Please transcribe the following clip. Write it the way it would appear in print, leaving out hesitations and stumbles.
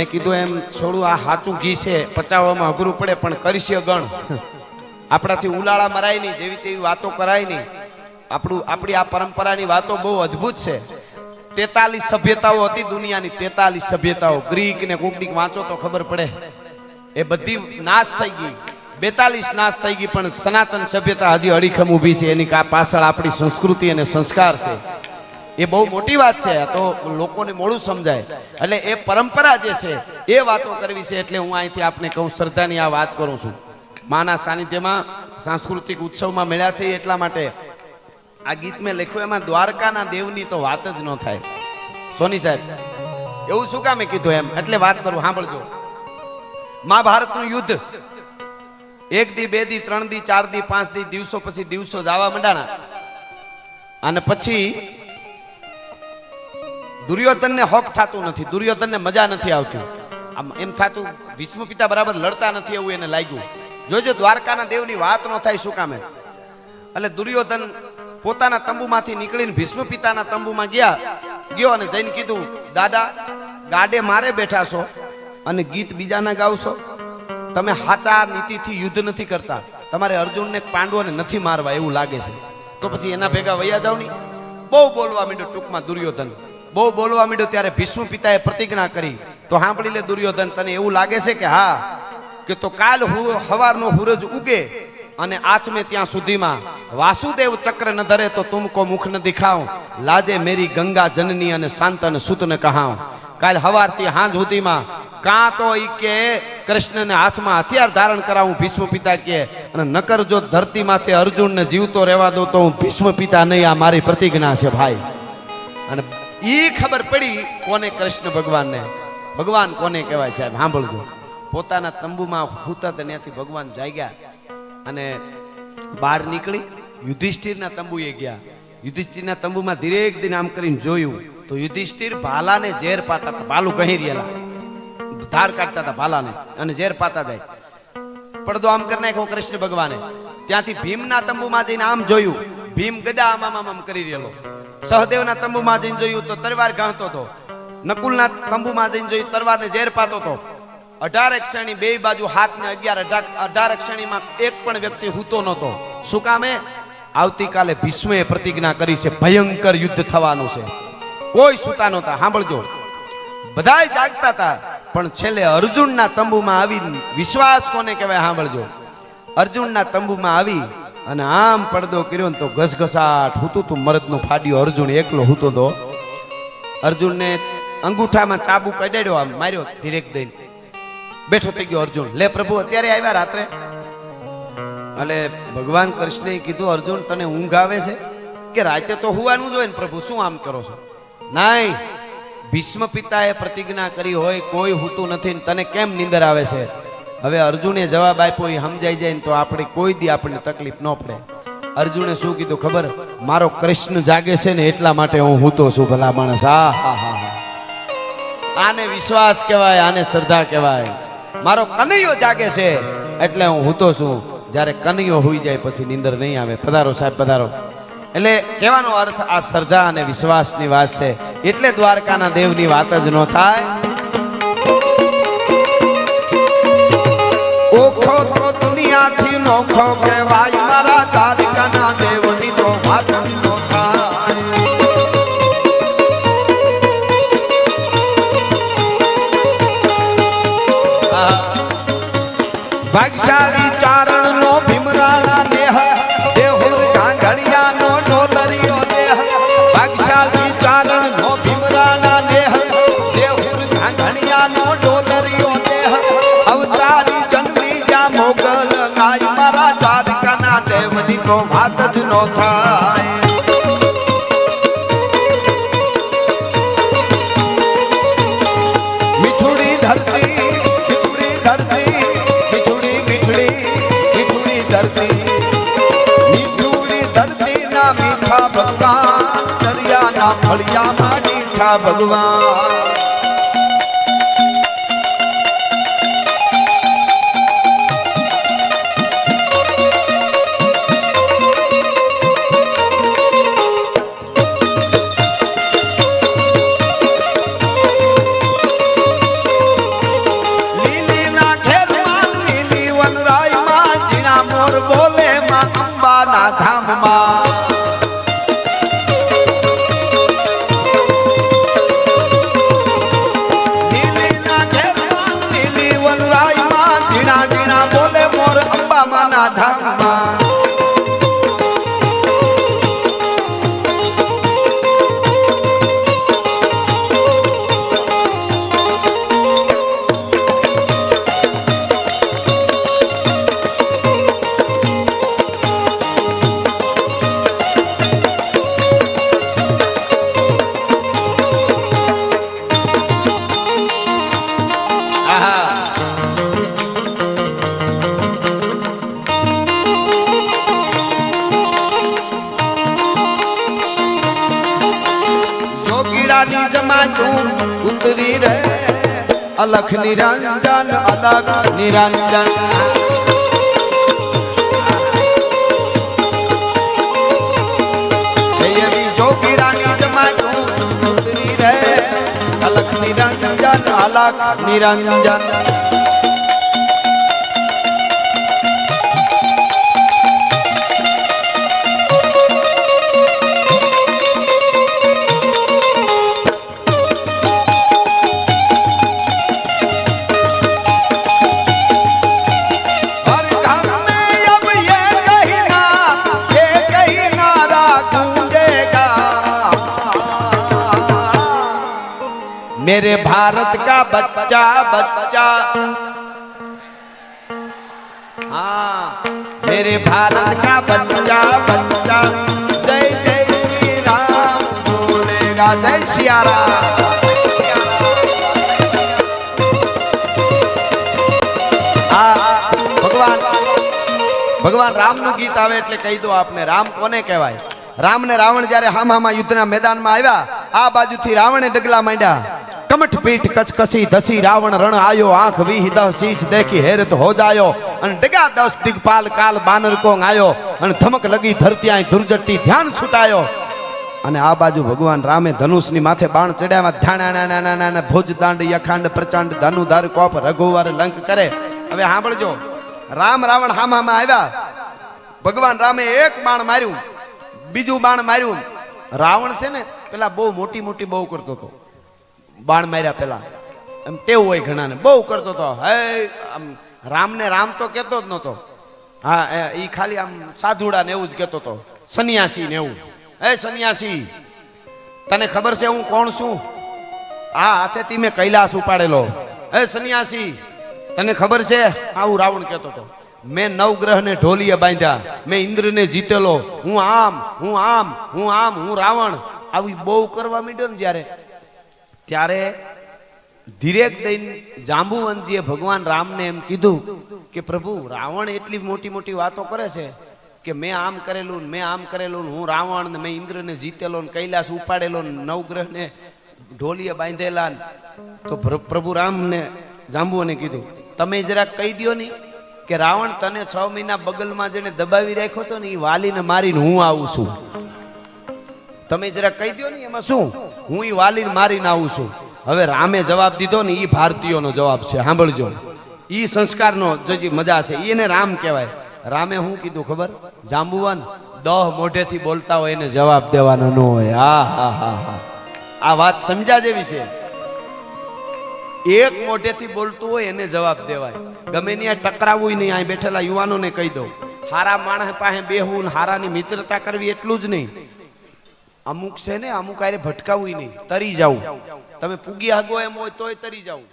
મેં કીધું એમ છોડું આ સાચું ઘી છે, પચાવવામાં અઘરું પડે પણ કરીશે ગણ. આપણાથી ઉલાળા મરાય નહીં, જેવી તેવી વાતો કરાય નહીં. આપણી આ પરંપરાની વાતો બહુ અદ્ભુત છે. 43 સભ્યતાઓ હતી દુનિયાની, 43 સભ્યતાઓ. ગ્રીક ને કુકડીક વાંચો તો ખબર પડે. એ બધી નાશ થઈ ગઈ, 42 નાશ થઈ ગઈ, પણ સનાતન સભ્યતા હજી અડીખમ ઊભી છે. એની પાછળ આપણી સંસ્કૃતિ અને સંસ્કાર છે. એ બહુ મોટી વાત છે, તો લોકોને મોડું સમજાય. એટલે એ પરંપરા જે છે એ વાતો કરવી છે. એટલે હું અહીંથી આપને કહું, શ્રદ્ધાની આ વાત કરું છું. માના સાનિધ્યમાં સાંસ્કૃતિક ઉત્સવમાં મળ્યા છે એટલા માટે આ ગીત મેં લખ્યું. એમાં દ્વારકાના દેવની તો વાત જ ન થાય. સોની સાહેબ એવું શું કામે કીધું એમ, એટલે વાત કરું, સાંભળજો. મહાભારતનું યુદ્ધ 1 દી 2 દી 3 દી 4 દી 5 દી દિવસો પછી દિવસો જવા માંડાણા. અને પછી દુર્યોધનને હોક થતું નથી, દુર્યોધનને મજા નથી આવતી. આમ એમ થતું ભીષ્મ પિતા બરાબર લડતા નથી એવું એને લાગ્યું. જોજો દ્વારકાના દેવની વાત ન થાય શું કામે. એટલે દુર્યોધન પોતાના તંબુમાંથી નીકળીને ભીષ્મ પિતાના તંબુમાં ગયો અને જઈને કીધું, દાદા ગાડે મારે બેઠા છો અને ગીત બીજાના ગાવશો. તમે સાચા નીતિથી યુદ્ધ નથી કરતા. તમારે અર્જુનને પાંડવોને નથી મારવા એવું લાગે છે, તો પછી એના ભેગા વૈયા જાવ નહીં. બહુ બોલવા માંડ્યો ટૂંકમાં દુર્યોધન, બહુ બોલવા માંડ્યો. ત્યારે ભીષ્મ પિતાએ પ્રતિજ્ઞા કરી, તો સાંભળી લે દુર્યોધન, તને એવું લાગે છે કે હા, કે તો કાલ સવારનો સૂરજ ઉગે અને આથમે ત્યાં સુધીમાં વાસુદેવ ચક્ર ન ધરે તો તુમકો મુખ ન દિખાવ, લાજે મેરી ગંગા જનની અને શાંતન સુતને કહાવ. કાલ સવારથી હાંજ સુધીમાં કાં તો ઈ કે કૃષ્ણને હાથમાં હથિયાર ધારણ કરાવું, ભીષ્મ પિતા કે, અને નકર જો ધરતી માથે અર્જુનને જીવતો રહેવા દો તો હું ભીષ્મ પિતા નહીં. આ મારી પ્રતિજ્ઞા છે ભાઈ. અને ઈ ખબર પડી કોને, કૃષ્ણ ભગવાનને. ભગવાન કોને કહેવાય સાહેબ, સાંભળજો. પોતાના તંબુમાં હુતા ત્યાંથી ભગવાન જાગ્યા અને બહાર નીકળી યુધિષ્ઠિરના તંબુએ ગયા. યુધિષ્ઠિરના તંબુમાં ધીરેક દિન આમ કરીને જોયું તો યુધિષ્ઠિર ભાલાને ઝેર પાતા હતા. ભાલું કહી રહેલા, ધાર કાઢતા હતા ભાલાને અને ઝેર પાતા જાય. પડદો આમ કરી નાખ્યો કૃષ્ણ ભગવાને. ત્યાંથી ભીમના તંબુમાં જઈને આમ જોયું, ભીમ ગદા આમ કરી રહેલો. સહદેવના તંબુમાં જઈને જોયું તો તલવાર ગાંઠતો હતો. નકુલના તંબુમાં જઈને જોયું, તલવારને ઝેર પાતો હતો. 18 શ્રેણી બે બાજુ હાથ ને 18 શ્રેણીમાં એક પણ વ્યક્તિ હૂતો નહોતો. શું કામે? આવતીકાલે ભીષ્મએ પ્રતિજ્ઞા કરી છે, ભયંકર યુદ્ધ થવાનું છે. કોઈ સૂતા નહોતા. સાંભળજો, બધાય જાગતા હતા, પણ છેલ્લે અર્જુનના તંબુમાં આવી, વિશ્વાસ કોને કહેવાય સાંભળજો. અર્જુનના તંબુમાં આવી અને આમ પડદો કર્યો ને તો ઘસઘસાટ હૂતું તું મરદનું ફાડ્યું. અર્જુન એકલો હૂતો હતો. અર્જુનને અંગૂઠામાં ચાબુક અડાડ્યો, આમ માર્યો ધીરેક દઈને બેઠો થઈ ગયો અર્જુન. લે પ્રભુ અત્યારે આવ્યા રાત્રે. એટલે ભગવાન કૃષ્ણએ કીધું, અર્જુન તને ઊંઘ આવે છે કે રાતે તો હુવાનું જોઈએ ને પ્રભુ, શું આમ કરો છો? નહીં, ભીષ્મ પિતાએ પ્રતિજ્ઞા કરી હોય, કોઈ હૂતું નથી, તને કેમ નીંદર આવે છે? હવે અર્જુને જવાબ આપ્યો, એ સમજાઈ જાય ને તો આપણે કોઈ દી આપણને તકલીફ ન પડે. અર્જુને શું કીધું ખબર? મારો કૃષ્ણ જાગે છે ને એટલા માટે હું હૂતો છું. ભલા માણસ, હા હા હા હા, આને વિશ્વાસ કહેવાય, આને શ્રદ્ધા કહેવાય. મારો કનૈયો જાગે છે એટલે હું હૂતો છું. જ્યારે કનૈયો હોઈ જાય પછી નીંદર નહીં આવે. પધારો સાહેબ, પધારો. એટલે કહેવાનો અર્થ આ શ્રદ્ધા અને વિશ્વાસની વાત છે. એટલે દ્વારકાના દેવની વાત જ ન થાય. ઓખો તો દુનિયાથી નોખો કહેવાય, મારા દ્વારકાના દેવની તો વાત જ ન થાય. ભાગશાળી ચારણ નો ભીમરાણા દેહ, દેહુર ગાંગડિયા નો ડોલરિયો દેહ. ભાગશાળી ચારણ નો ભીમરાણા દેહ, દેહુર ગાંગડિયા નો ડોલરિયો દેહ. અવતારી જન્મી જા મોગલ ગાય, મારા દ્વારકાના દેવની તો વાત જ ન થાય. મીઠુડી ધરતી, મીઠુડી ધરતી, મીઠા ભગવાન, દરિયાના ફળિયામાં મીઠા ભગવાન. જોગીડાની જમા તું ઉતરી રે અલખ નિરંજન અલખ નિરંજન એવી જોગીડાની જમા તું ઉતરી રે અલખ નિરંજન અલખ નિરંજન मेरे भारत का बच्चा बच्चा हाँ मेरे भारत का बच्चा बच्चा जय जय श्री राम बोलेगा जय सिया राम भगवान भगवान राम નું ગીત આવે એટલે કહી દો આપને રામ કોને કહેવાય રામ ને રાવણ જ્યારે હામહામા યુદ્ધના મેદાનમાં આવ્યા આ બાજુથી રાવણે ડગલા માંડ્યા कमठ पीठ कचकसी धसी रावण रण आयो आंख वीह दह शीश देखी हैरत हो जायो अन डगा 10 दिगपाल काल बानर को आयो अन धमक लगी धरती आई दुर्जट्टी ध्यान छुटायो अने आ बाजू भगवान रामे धनुषनी माथे बाण चढ़ावा ध्यान भुज दांड यखांड प्रचंड धनुधर कोप रघुवर लंक करे हवे सांभळजो राम रावण हामामा आव्या भगवान रामे एक बाण मार्યું बीजू बाण मार्યું रावण छे ने पेला बहु मोटी मोटी बहु करतो तो बाण मार्या पेला एम टेव होय घणाने बहु करतो तो हे आम राम ने राम तो कहेतो ज नतो हाँ ई खाली आम साधुड़ा ने एवुं ज कहेतो तो सन्यासी ने एवुं ए सन्यासी तने खबर छे हूँ कोण छुं आ हाथेथी मैं कैलास उपाड़ेलो ए सन्यासी तने खबर छे आવું रावण कहेतो तो मैं नवग्रह ने ढोलिए बांध्या मैं इंद्र ने जीतेलो हूँ आम हूँ आम हूँ आम हूँ रावण આવી બહુ કરવા માંડ્યો ને જ્યારે ત્યારે ધીરેક દઈને જાંબુવંતજીએ ભગવાન રામને એમ કીધું કે પ્રભુ રાવણ એટલી મોટી મોટી વાતો કરે છે કે મેં આમ કરેલું મેં આમ કરેલું હું રાવણ ને મેં ઇન્દ્રને જીતેલો ને કૈલાસ ઉપાડેલો ને નવગ્રહને ઢોલીએ બાંધેલા તો પ્રભુ રામને જાંબુઓને કીધું તમે જરાક કહી દો ની કે રાવણ તને 6 મહિના બગલમાં જેને દબાવી રાખ્યો તો ને એ વાલીને મારીને હું આવું છું તમે જરા કહી દો ને એમાં શું હું ઈ વાલીને મારીને આવું છું હવે રામે જવાબ દીધો ને ઈ ભારતીયોનો જવાબ છે સાંભળજો ઈ સંસ્કારનો જે મજા છે એને રામ કહેવાય રામે શું કીધું ખબર જાંબુવાન 10 મોઢેથી બોલતા હોય એને જવાબ દેવાનો ન હોય હા હા હા હા આ વાત સમજા જેવી છે એક મોઢેથી બોલતું હોય એને જવાબ દેવાય ગમે ત્યાં ટકરાવું નહીં અહીં બેઠેલા યુવાનોને કહી દો હારા માણસ પાસે બેહવું હારાની મિત્રતા કરવી એટલું જ નહીં અમુક છે ને અમુક આરે ભટકાવું નહીં તરી જાવું તમે પૂગી આગો એમ હોય તોય તરી જાવું